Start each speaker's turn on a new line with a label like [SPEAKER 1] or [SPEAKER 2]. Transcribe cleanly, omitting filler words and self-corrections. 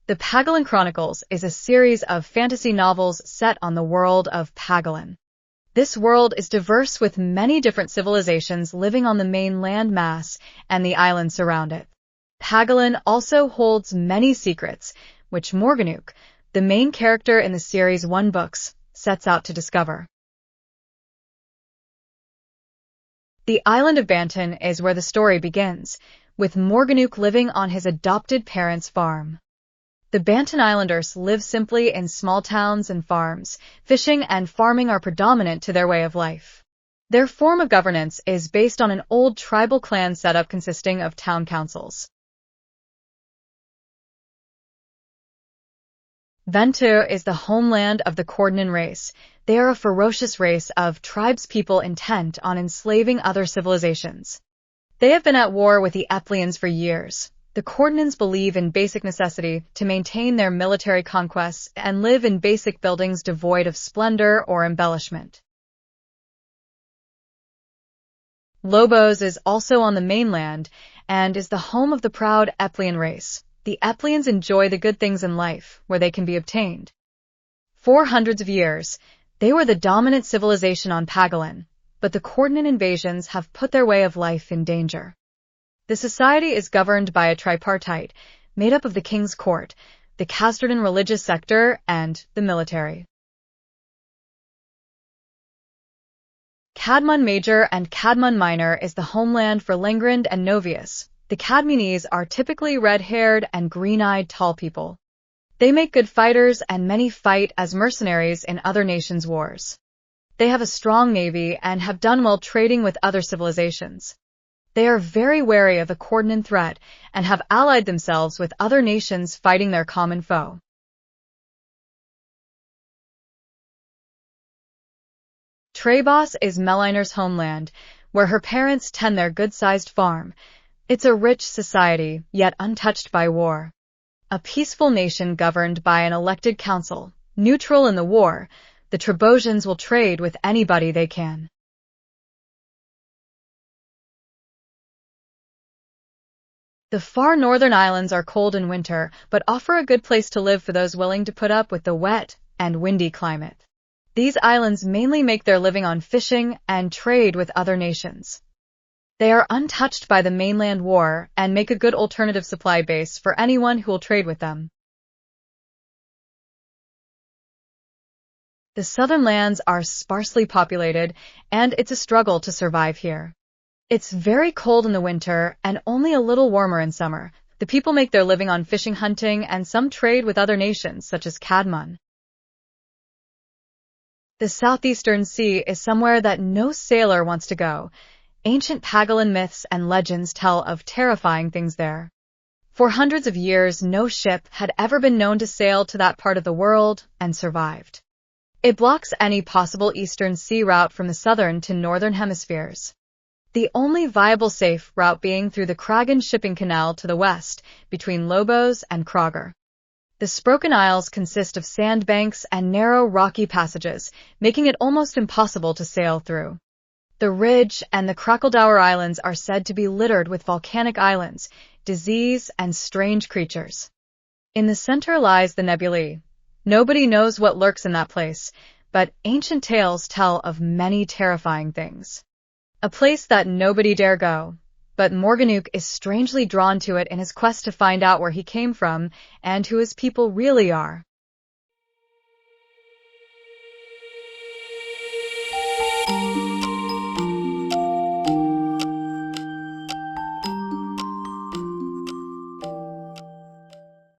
[SPEAKER 1] The Pagalan Chronicles is a series of fantasy novels set on the world of Pagalan. This world is diverse with many different civilizations living on the main land mass and the islands surround it. Pagalan also holds many secrets, which Morganuk, the main character in the series' one books, sets out to discover. The island of Banton is where the story begins, with Morganuk living on his adopted parents' farm. The Banton Islanders live simply in small towns and farms. Fishing and farming are predominant to their way of life. Their form of governance is based on an old tribal clan setup consisting of town councils. Ventur is the homeland of the Cordonan race. They are a ferocious race of tribespeople intent on enslaving other civilizations. They have been at war with the Eplians for years. The Cordonans believe in basic necessity to maintain their military conquests and live in basic buildings devoid of splendor or embellishment. Lobos is also on the mainland and is the home of the proud Eplian race. The Eplians enjoy the good things in life where they can be obtained. For hundreds of years, they were the dominant civilization on Pagalan, but the Cordonan invasions have put their way of life in danger. The society is governed by a tripartite, made up of the king's court, the Castordan religious sector, and the military. Cadmon Major and Cadmon Minor is the homeland for Langrand and Novius. The Cadmonese are typically red-haired and green-eyed tall people. They make good fighters and many fight as mercenaries in other nations' wars. They have a strong navy and have done well trading with other civilizations. They are very wary of the Cordonan threat and have allied themselves with other nations fighting their common foe. Trebos is Melinor's homeland, where her parents tend their good-sized farm. It's a rich society, yet untouched by war. A peaceful nation governed by an elected council, neutral in the war. The Trebosians will trade with anybody they can. The far northern islands are cold in winter, but offer a good place to live for those willing to put up with the wet and windy climate. These islands mainly make their living on fishing and trade with other nations. They are untouched by the mainland war and make a good alternative supply base for anyone who will trade with them. The southern lands are sparsely populated, and it's a struggle to survive here. It's very cold in the winter and only a little warmer in summer. The people make their living on fishing, hunting, and some trade with other nations, such as Cadmon. The southeastern sea is somewhere that no sailor wants to go. Ancient Pagalan myths and legends tell of terrifying things there. For hundreds of years, no ship had ever been known to sail to that part of the world and survived. It blocks any possible eastern sea route from the southern to northern hemispheres. The only viable safe route being through the Kragan shipping canal to the west, between Lobos and Kroger. The Sproken Isles consist of sandbanks and narrow rocky passages, making it almost impossible to sail through. The Ridge and the Krakeldauer Islands are said to be littered with volcanic islands, disease, and strange creatures. In the center lies the nebulae. Nobody knows what lurks in that place, but ancient tales tell of many terrifying things. A place that nobody dare go, but Morganuk is strangely drawn to it in his quest to find out where he came from and who his people really are.